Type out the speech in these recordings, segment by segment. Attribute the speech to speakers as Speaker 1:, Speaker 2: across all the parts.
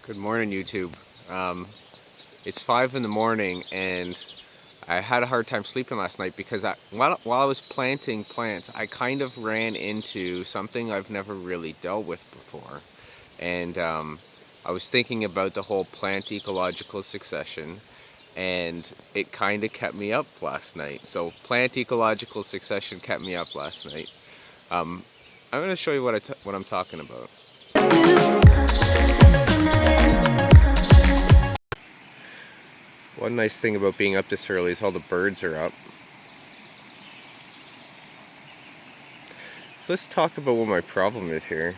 Speaker 1: Good morning, YouTube. It's 5 in the morning, and I had a hard time sleeping last night because while I was planting plants, I kind of ran into something I've never really dealt with before. And I was thinking about the whole plant ecological succession, and it kind of kept me up last night. So plant ecological succession kept me up last night. Um, I'm going to show you what I'm talking about. One nice thing about being up this early is all the birds are up. So let's talk about what my problem is here.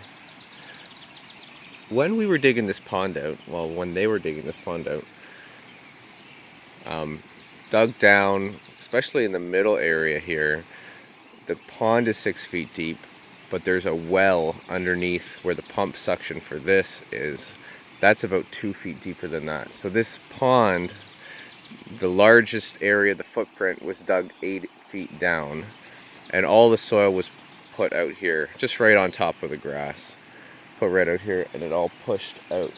Speaker 1: When we were digging this pond out, well, when they were digging this pond out, dug down, especially in the middle area here, the pond is 6 feet deep, but there's a well underneath where the pump suction for this is. That's about 2 feet deeper than that. So this pond, the largest area, the footprint, was dug 8 feet down, and all the soil was put out here, just right on top of the grass. Put right out here, and it all pushed out.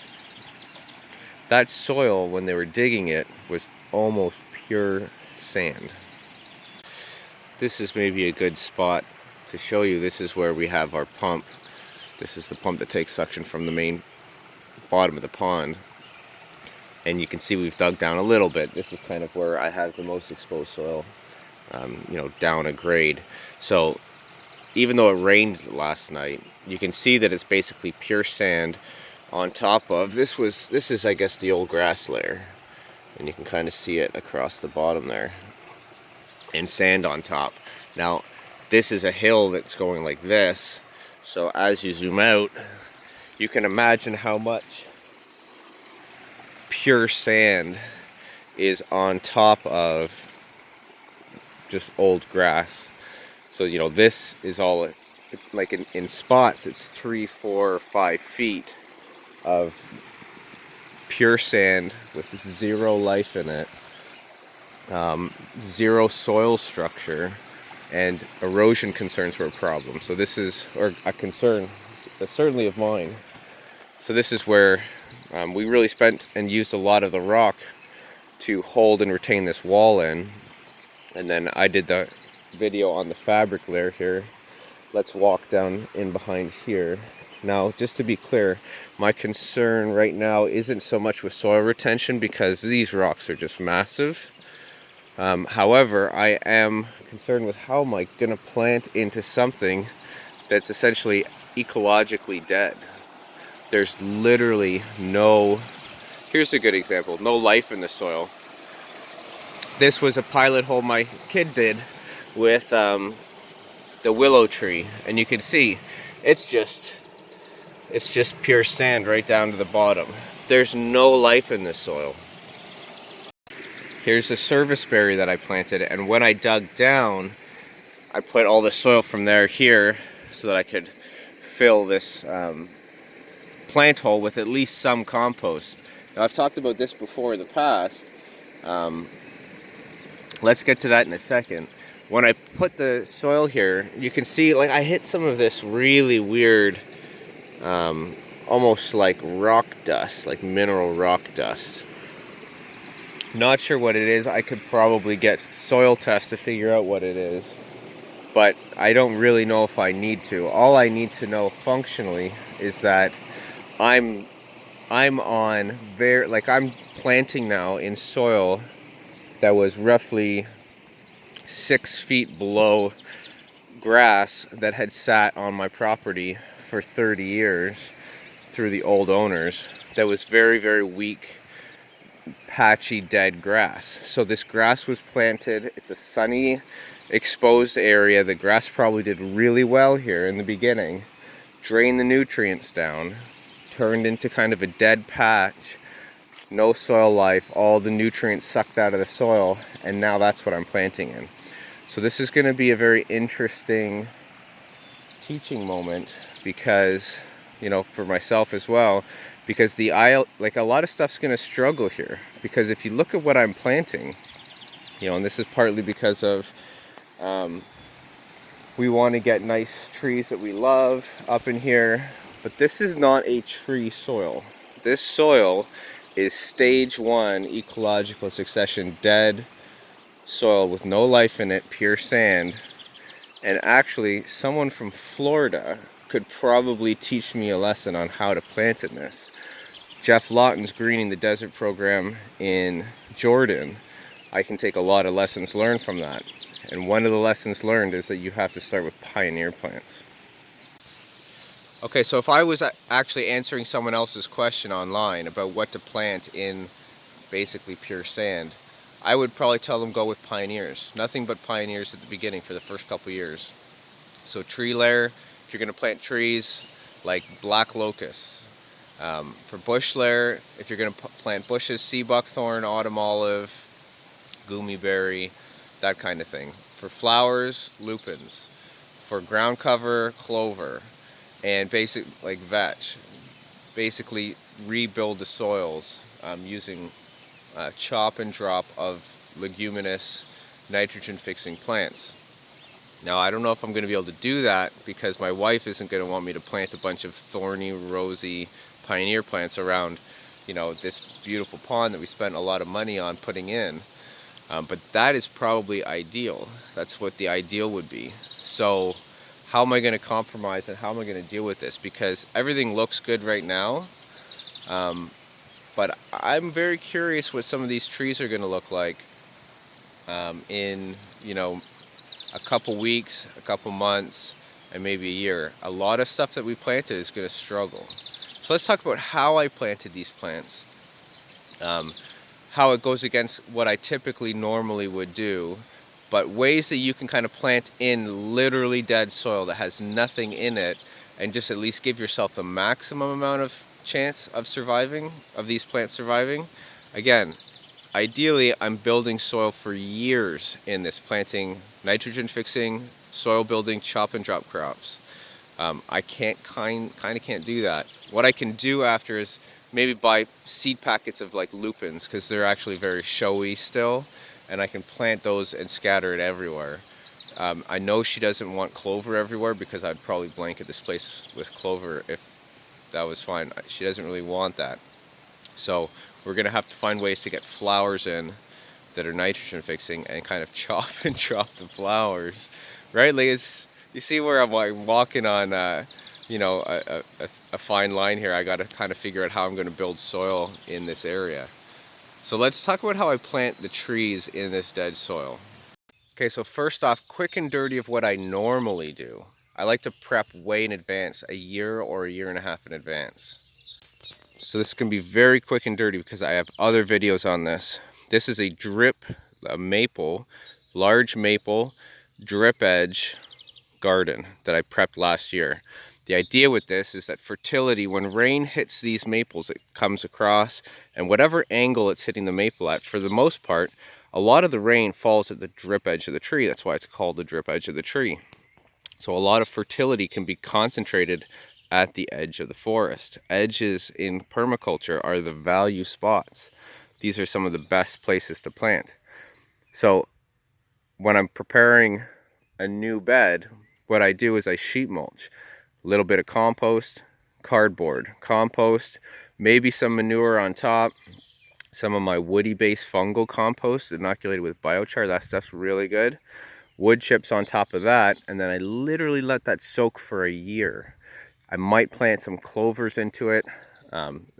Speaker 1: That soil, when they were digging it, was almost pure sand. This is maybe a good spot to show you. This is where we have our pump. This is the pump that takes suction from the main bottom of the pond. And you can see we've dug down a little bit. This is kind of where I have the most exposed soil, down a grade. So even though it rained last night, you can see that it's basically pure sand on top of this is, I guess, the old grass layer, and you can kind of see it across the bottom there, and sand on top. Now this is a hill that's going like this, so as you zoom out, you can imagine how much pure sand is on top of just old grass. So this is all like in spots. It's 3, 4, 5 feet of pure sand with zero life in it, zero soil structure, and erosion concerns were a problem. So this is, or a concern, certainly of mine. So this is where we really spent and used a lot of the rock to hold and retain this wall in. And then I did the video on the fabric layer here. Let's walk down in behind here. Now, just to be clear, my concern right now isn't so much with soil retention because these rocks are just massive. However, I am concerned with how am I going to plant into something that's essentially ecologically dead. There's literally here's a good example, no life in the soil. This was a pilot hole my kid did with the willow tree, and you can see it's just pure sand right down to the bottom. There's no life in this soil. Here's a service berry that I planted, and when I dug down, I put all the soil from there here so that I could fill this plant hole with at least some compost. Now, I've talked about this before in the past. Let's get to that in a second. When I put the soil here, you can see like I hit some of this really weird, almost like rock dust, like mineral rock dust. Not sure what it is. I could probably get soil tests to figure out what it is, but I don't really know if I need to. All I need to know functionally is that I'm planting now in soil that was roughly 6 feet below grass that had sat on my property for 30 years through the old owners. That was very, very weak, patchy, dead grass. So this grass was planted. It's a sunny, exposed area. The grass probably did really well here in the beginning, drained the nutrients down, turned into kind of a dead patch, no soil life, all the nutrients sucked out of the soil, and now that's what I'm planting in. So this is going to be a very interesting teaching moment because, for myself as well, because a lot of stuff's going to struggle here. Because if you look at what I'm planting, and this is partly because of we want to get nice trees that we love up in here, but this is not a tree soil. This soil is stage 1 ecological succession, dead soil with no life in it, pure sand. And actually, someone from Florida could probably teach me a lesson on how to plant in this. Jeff Lawton's Greening the Desert program in Jordan. I can take a lot of lessons learned from that. And one of the lessons learned is that you have to start with pioneer plants. Okay, so if I was actually answering someone else's question online about what to plant in basically pure sand, I would probably tell them go with pioneers. Nothing but pioneers at the beginning for the first couple years. So tree layer, if you're going to plant trees like black locust. For bush layer, if you're going to plant bushes, sea buckthorn, autumn olive, goomyberry, that kind of thing. For flowers, lupins. For ground cover, clover. And basic like vetch. Basically rebuild the soils using chop and drop of leguminous nitrogen fixing plants. Now I don't know if I'm going to be able to do that because my wife isn't going to want me to plant a bunch of thorny, rosy pioneer plants around, you know, this beautiful pond that we spent a lot of money on putting in. But that is probably ideal. That's what the ideal would be. So how am I going to compromise and how am I going to deal with this? Because everything looks good right now. But I'm very curious what some of these trees are going to look like in, you know, a couple weeks, a couple months, and maybe a year. A lot of stuff that we planted is going to struggle. So let's talk about how I planted these plants. How it goes against what I typically normally would do, but ways that you can kind of plant in literally dead soil that has nothing in it and just at least give yourself the maximum amount of chance of surviving, of these plants surviving. Again, ideally I'm building soil for years in this, planting nitrogen fixing, soil building, chop and drop crops. I kind of can't do that. What I can do after is maybe buy seed packets of like lupins because they're actually very showy still, and I can plant those and scatter it everywhere. I know she doesn't want clover everywhere because I'd probably blanket this place with clover if that was fine. She doesn't really want that. So we're gonna have to find ways to get flowers in that are nitrogen fixing and kind of chop and drop the flowers, right? Like you see where I'm like walking on, you know, a fine line here. I got to kind of figure out how I'm going to build soil in this area. So let's talk about how I plant the trees in this dead soil. Okay, so first off, quick and dirty of what I normally do. I like to prep way in advance, a year or a year and a half in advance. So this can be very quick and dirty because I have other videos on this. This is a maple, large maple, drip edge garden that I prepped last year. The idea with this is that fertility, when rain hits these maples, it comes across, and whatever angle it's hitting the maple at, for the most part, a lot of the rain falls at the drip edge of the tree. That's why it's called the drip edge of the tree. So a lot of fertility can be concentrated at the edge of the forest. Edges in permaculture are the value spots. These are some of the best places to plant. So when I'm preparing a new bed, what I do is I sheet mulch. A little bit of compost, cardboard, compost, maybe some manure on top, some of my woody-based fungal compost inoculated with biochar. That stuff's really good. Wood chips on top of that, and then I literally let that soak for a year. I might plant some clovers into it.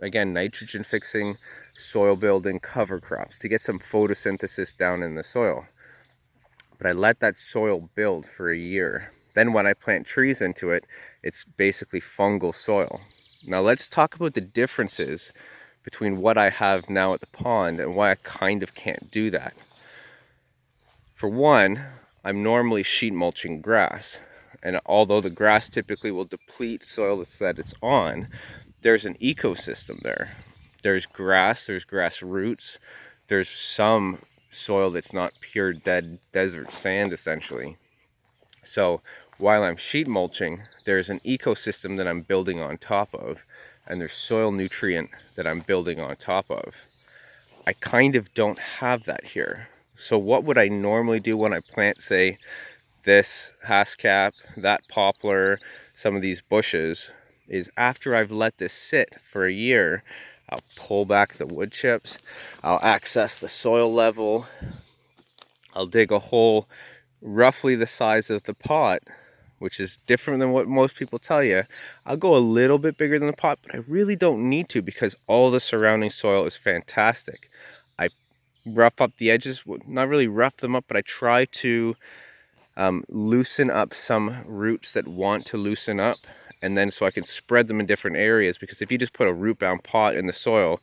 Speaker 1: Again, nitrogen fixing, soil building, cover crops to get some photosynthesis down in the soil. But I let that soil build for a year. Then when I plant trees into it, it's basically fungal soil. Now let's talk about the differences between what I have now at the pond and why I kind of can't do that. For one, I'm normally sheet mulching grass. And although the grass typically will deplete soil that it's on, there's an ecosystem there. There's grass roots, there's some soil that's not pure dead desert sand essentially. So while I'm sheet mulching, there's an ecosystem that I'm building on top of, and there's soil nutrient that I'm building on top of. I kind of don't have that here. So what would I normally do when I plant, say, this hascap, that poplar, some of these bushes, is after I've let this sit for a year, I'll pull back the wood chips. I'll access the soil level. I'll dig a hole roughly the size of the pot, which is different than what most people tell you. I'll go a little bit bigger than the pot, but I really don't need to because all the surrounding soil is fantastic. I rough up the edges, not really rough them up, but I try to loosen up some roots that want to loosen up, and then so I can spread them in different areas, because if you just put a root bound pot in the soil,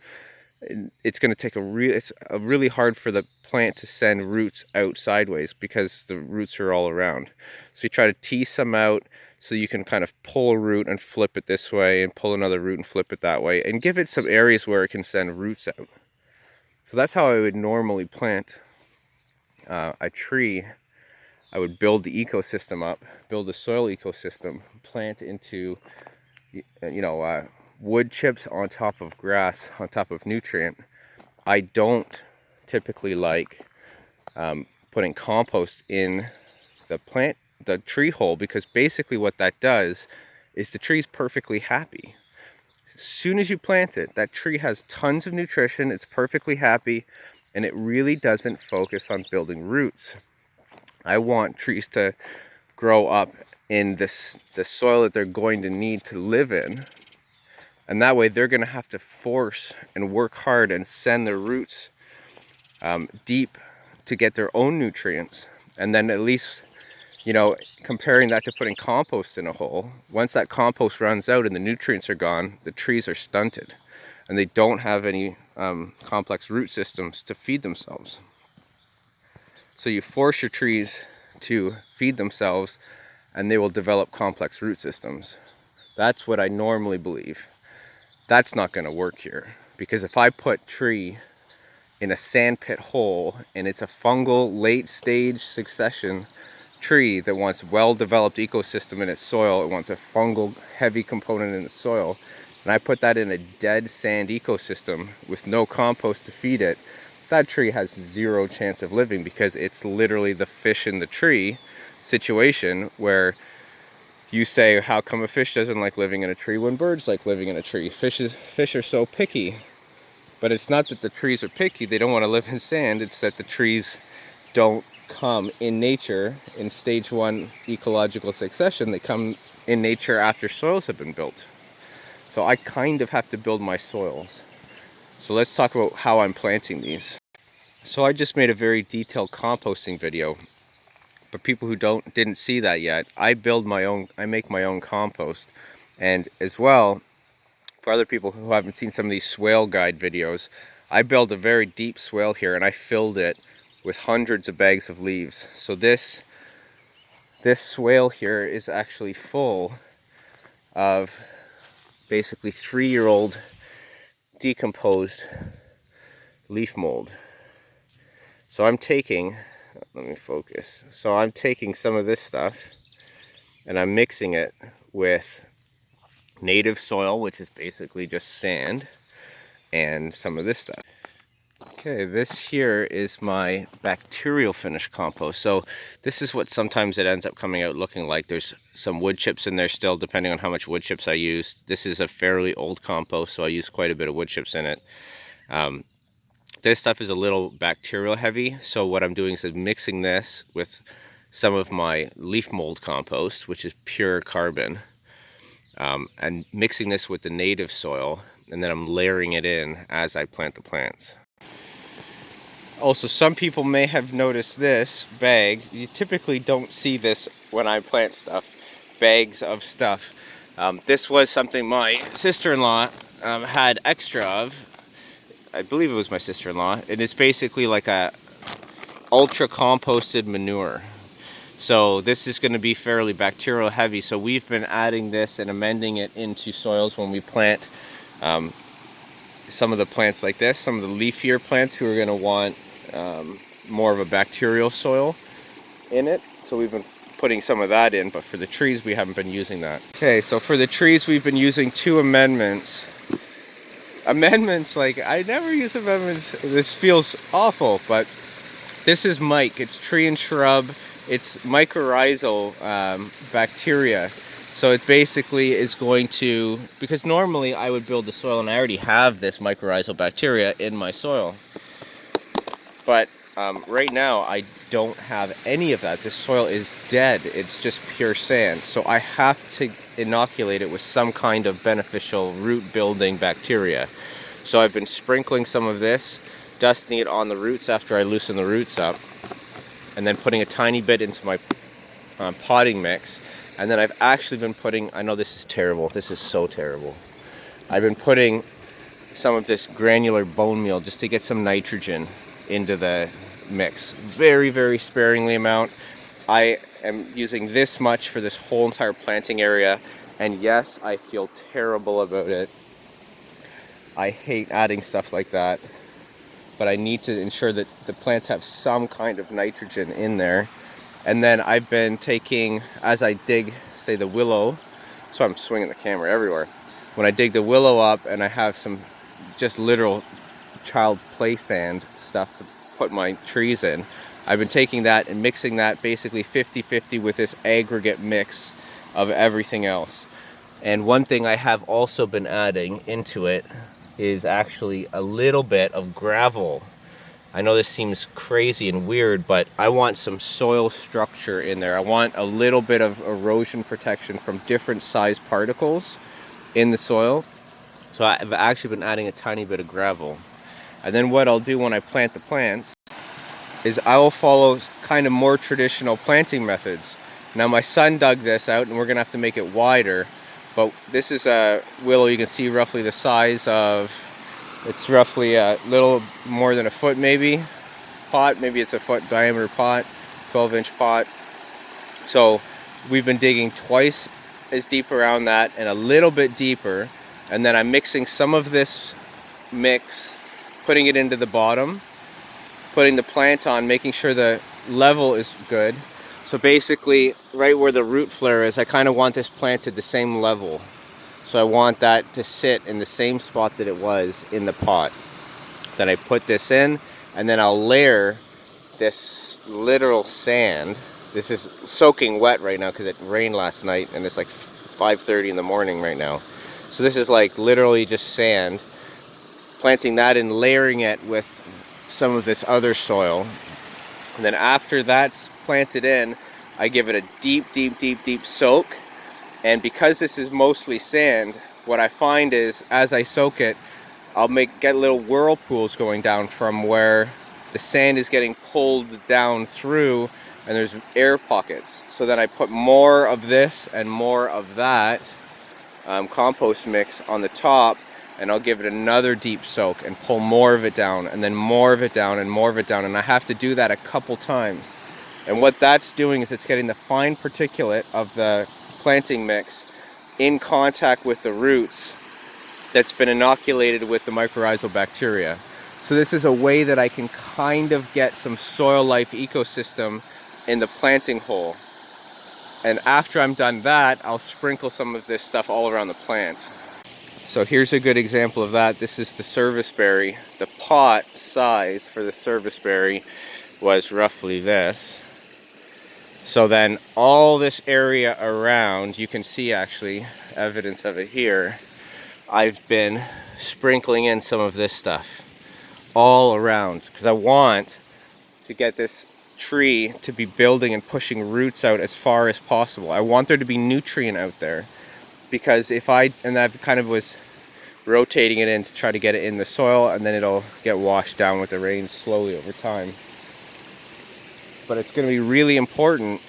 Speaker 1: it's going to take it's really hard for the plant to send roots out sideways because the roots are all around. So you try to tease some out so you can kind of pull a root and flip it this way, and pull another root and flip it that way, and give it some areas where it can send roots out. So that's how I would normally plant a tree. I would build the ecosystem up, build the soil ecosystem, plant into, wood chips on top of grass, on top of nutrient. I don't typically like putting compost in the tree hole, because basically what that does is the tree's perfectly happy. As soon as you plant it, that tree has tons of nutrition, it's perfectly happy, and it really doesn't focus on building roots. I want trees to grow up in the soil that they're going to need to live in. And that way they're going to have to force and work hard and send their roots deep to get their own nutrients. And then at least, comparing that to putting compost in a hole, once that compost runs out and the nutrients are gone, the trees are stunted. And they don't have any complex root systems to feed themselves. So you force your trees to feed themselves, and they will develop complex root systems. That's what I normally believe. That's not going to work here, because if I put tree in a sandpit hole and it's a fungal late stage succession tree that wants well-developed ecosystem in its soil, it wants a fungal heavy component in the soil, and I put that in a dead sand ecosystem with no compost to feed it, that tree has zero chance of living, because it's literally the fish in the tree situation, where you say, how come a fish doesn't like living in a tree when birds like living in a tree? Fish are so picky. But it's not that the trees are picky, they don't want to live in sand, it's that the trees don't come in nature in stage 1 ecological succession. They come in nature after soils have been built. So I kind of have to build my soils. So let's talk about how I'm planting these. So I just made a very detailed composting video. But people who didn't see that yet, I make my own compost. And as well, for other people who haven't seen some of these swale guide videos, I built a very deep swale here, and I filled it with hundreds of bags of leaves. So this swale here is actually full of basically 3-year-old decomposed leaf mold. So I'm taking, let me focus. So I'm taking some of this stuff and I'm mixing it with native soil, which is basically just sand, and some of this stuff. Okay, this here is my bacterial finish compost. So this is what sometimes it ends up coming out looking like. There's some wood chips in there still, depending on how much wood chips I used. This is a fairly old compost, so I used quite a bit of wood chips in it. This stuff is a little bacterial heavy, so what I'm doing is I'm mixing this with some of my leaf mold compost, which is pure carbon, and mixing this with the native soil, and then I'm layering it in as I plant the plants. Also, some people may have noticed this bag. You typically don't see this when I plant stuff, bags of stuff. This was something my sister-in-law had extra of. I believe it was my sister-in-law. And it's basically like a ultra composted manure. So this is going to be fairly bacterial heavy. So we've been adding this and amending it into soils when we plant some of the plants like this. Some of the leafier plants who are going to want more of a bacterial soil in it. So we've been putting some of that in, but for the trees we haven't been using that. Okay, so for the trees we've been using 2 amendments. Amendments, like, I never use amendments. This feels awful, but this is Mike. It's tree and shrub. It's mycorrhizal bacteria. So it basically is going to, because normally I would build the soil and I already have this mycorrhizal bacteria in my soil. But right now I don't have any of that. This soil is dead. It's just pure sand. So I have to inoculate it with some kind of beneficial root building bacteria. So I've been sprinkling some of this, dusting it on the roots after I loosen the roots up, and then putting a tiny bit into my potting mix. And then I've actually been putting, I know this is terrible, this is so terrible. I've been putting some of this granular bone meal just to get some nitrogen into the mix. Very, very sparingly amount. I am using this much for this whole entire planting area. And yes, I feel terrible about it. I hate adding stuff like that. But I need to ensure that the plants have some kind of nitrogen in there. And then I've been taking, as I dig, say, the willow, so I'm swinging the camera everywhere. When I dig the willow up and I have some just literal child play sand stuff to put my trees in, I've been taking that and mixing that basically 50-50 with this aggregate mix of everything else. And one thing I have also been adding into it is actually a little bit of gravel. I know this seems crazy and weird, but I want some soil structure in there. I want a little bit of erosion protection from different size particles in the soil. So I've actually been adding a tiny bit of gravel. And then what I'll do when I plant the plants is I will follow kind of more traditional planting methods. Now my son dug this out and we're gonna have to make it wider, but this is a willow. You can see roughly the size of, it's roughly a little more than a foot maybe pot. Maybe it's a foot diameter pot, 12-inch pot. So we've been digging twice as deep around that and a little bit deeper. And then I'm mixing some of this mix, putting it into the bottom, putting the plant on, making sure the level is good. So basically right where the root flare is, I kind of want this planted the same level. So I want that to sit in the same spot that it was in the pot. Then I put this in, and then I'll layer this literal sand. This is soaking wet right now because it rained last night and it's like 5:30 in the morning right now. So this is like literally just sand. Planting that and layering it with some of this other soil. And then after that's planted in, I give it a deep soak. And because this is mostly sand, what I find is as I soak it, I'll get little whirlpools going down from where the sand is getting pulled down through, and there's air pockets. So then I put more of this and more of that compost mix on the top, and I'll give it another deep soak and pull more of it down, and then more of it down and more of it down. And I have to do that a couple times. And what that's doing is it's getting the fine particulate of the planting mix in contact with the roots that's been inoculated with the mycorrhizal bacteria. So this is a way that I can kind of get some soil life ecosystem in the planting hole. And after I'm done that, I'll sprinkle some of this stuff all around the plant. So here's a good example of that. This is the serviceberry. The pot size for the serviceberry was roughly this. So then all this area around, you can see actually evidence of it here. I've been sprinkling in some of this stuff all around because I want to get this tree to be building and pushing roots out as far as possible. I want there to be nutrient out there, because and I kind of was rotating it in to try to get it in the soil, and then it'll get washed down with the rain slowly over time. But it's going to be really important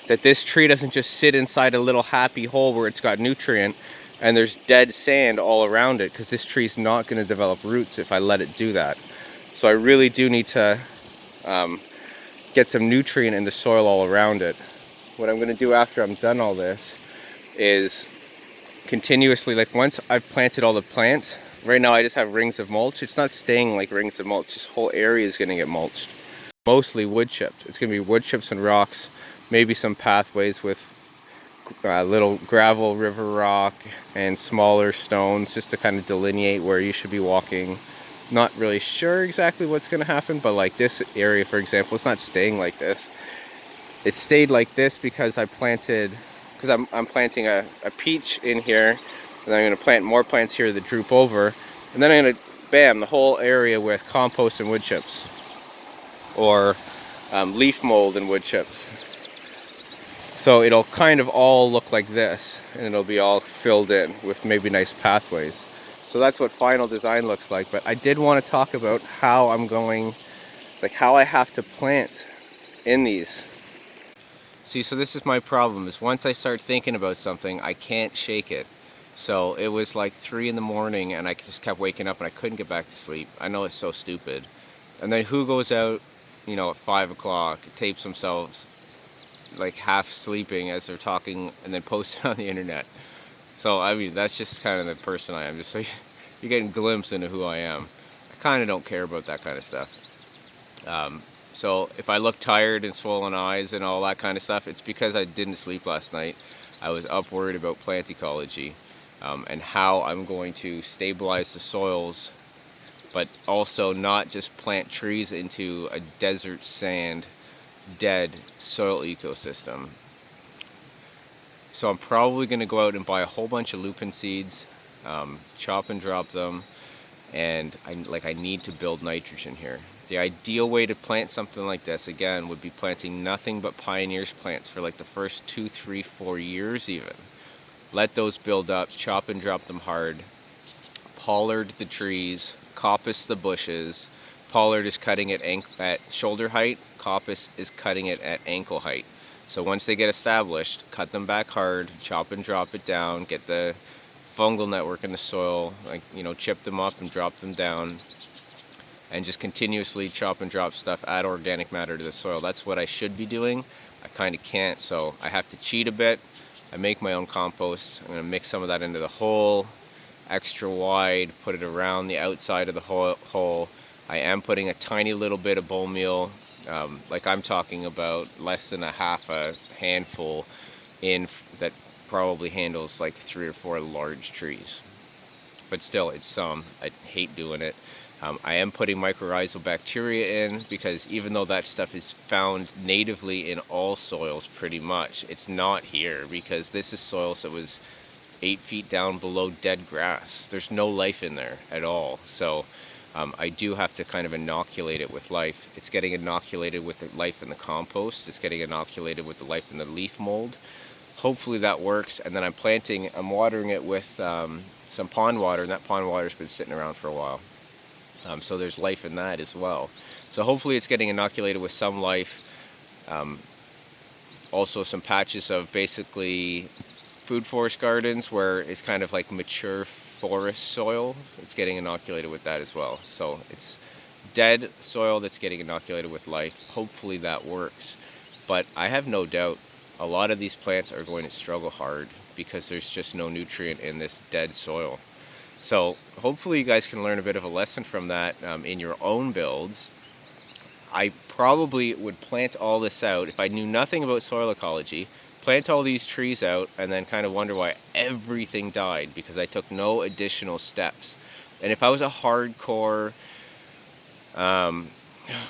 Speaker 1: that this tree doesn't just sit inside a little happy hole where it's got nutrient and there's dead sand all around it, because this tree's not going to develop roots if I let it do that. So I really do need to get some nutrient in the soil all around it. What I'm going to do after I'm done all this is continuously, like once I've planted all the plants, right now I just have rings of mulch. It's not staying like rings of mulch. This whole area is going to get mulched. Mostly wood chipped. It's going to be wood chips and rocks, maybe some pathways with little gravel, river rock, and smaller stones just to kind of delineate where you should be walking. Not really sure exactly what's going to happen, but like this area, for example, it's not staying like this. It stayed like this because I planted because I'm planting a peach in here, and I'm going to plant more plants here that droop over, and then I'm going to, bam, the whole area with compost and wood chips, or leaf mold and wood chips. So it'll kind of all look like this, and it'll be all filled in with maybe nice pathways. So that's what final design looks like. But I did want to talk about how I'm going, like how I have to plant in these. See, so this is my problem, is once I start thinking about something, I can't shake it. So it was like 3 in the morning and I just kept waking up and I couldn't get back to sleep. I know it's so stupid. And then who goes out, you know, at 5 o'clock, tapes themselves like half sleeping as they're talking and then post it on the internet? So, I mean, that's just kind of the person I am. Just so you're getting a glimpse into who I am. I kind of don't care about that kind of stuff. So if I look tired and swollen eyes and all that kind of stuff, it's because I didn't sleep last night. I was up worried about plant ecology, and how I'm going to stabilize the soils, but also not just plant trees into a desert sand, dead soil ecosystem. So I'm probably going to go out and buy a whole bunch of lupin seeds, chop and drop them, and I need to build nitrogen here. The ideal way to plant something like this, again, would be planting nothing but pioneers plants for like the first 2, 3, 4 years even. Let those build up, chop and drop them hard, pollard the trees, coppice the bushes. Pollard is cutting it at shoulder height, coppice is cutting it at ankle height. So once they get established, cut them back hard, chop and drop it down, get the fungal network in the soil, like, you know, chip them up and drop them down, and just continuously chop and drop stuff, add organic matter to the soil. That's what I should be doing. I kind of can't, so I have to cheat a bit. I make my own compost. I'm going to mix some of that into the hole, extra wide, put it around the outside of the hole. I am putting a tiny little bit of bone meal, like I'm talking about less than a half a handful in, that probably handles like 3 or 4 large trees. But still, it's some. I hate doing it. I am putting mycorrhizal bacteria in, because even though that stuff is found natively in all soils pretty much, it's not here because this is soils that was 8 feet down below dead grass. There's no life in there at all. So I do have to kind of inoculate it with life. It's getting inoculated with the life in the compost. It's getting inoculated with the life in the leaf mold. Hopefully that works. And then I'm watering it with some pond water, and that pond water's been sitting around for a while. So there's life in that as well. So hopefully it's getting inoculated with some life. Also some patches of basically food forest gardens where it's kind of like mature forest soil. It's getting inoculated with that as well. So it's dead soil that's getting inoculated with life. Hopefully that works. But I have no doubt a lot of these plants are going to struggle hard because there's just no nutrient in this dead soil. So hopefully you guys can learn a bit of a lesson from that in your own builds. I probably would plant all this out if I knew nothing about soil ecology, plant all these trees out, and then kind of wonder why everything died because I took no additional steps. And if I was a hardcore,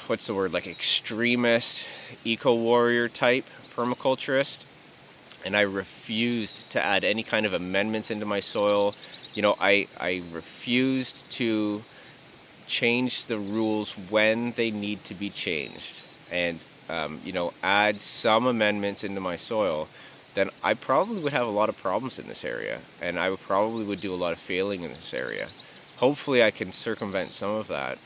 Speaker 1: what's the word, like extremist, eco-warrior type permaculturist, and I refused to add any kind of amendments into my soil, you know, I refused to change the rules when they need to be changed, and you know, add some amendments into my soil, then I probably would have a lot of problems in this area, and I probably would do a lot of failing in this area. Hopefully I can circumvent some of that.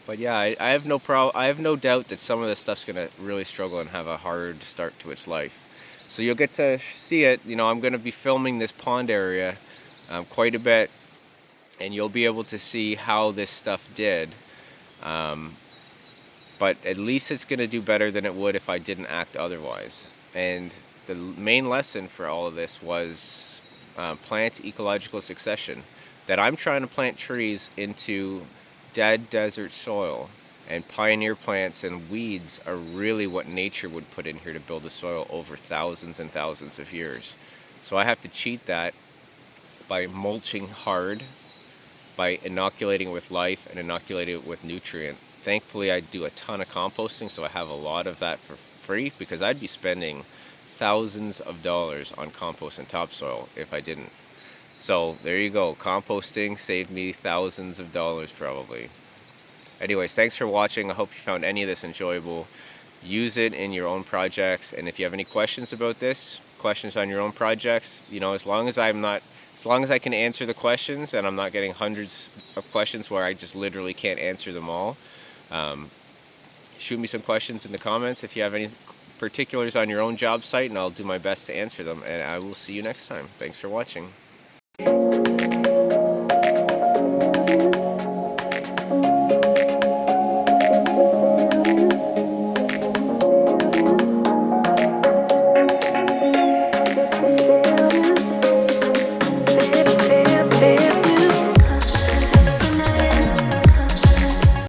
Speaker 1: But yeah, I have no doubt that some of this stuff's gonna really struggle and have a hard start to its life. So you'll get to see it. You know, I'm gonna be filming this pond area quite a bit, and you'll be able to see how this stuff did. But at least it's going to do better than it would if I didn't act otherwise. And the main lesson for all of this was plant ecological succession. That I'm trying to plant trees into dead desert soil, and pioneer plants and weeds are really what nature would put in here to build the soil over thousands and thousands of years. So I have to cheat that by mulching hard, by inoculating it with life and inoculating it with nutrient. Thankfully I do a ton of composting, so I have a lot of that for free, because I'd be spending thousands of dollars on compost and topsoil if I didn't. So there you go. Composting saved me thousands of dollars probably. Anyways, thanks for watching. I hope you found any of this enjoyable. Use it in your own projects, and if you have any questions about this, questions on your own projects, you know, as long as I can answer the questions and I'm not getting hundreds of questions where I just literally can't answer them all, shoot me some questions in the comments if you have any particulars on your own job site, and I'll do my best to answer them. And I will see you next time. Thanks for watching.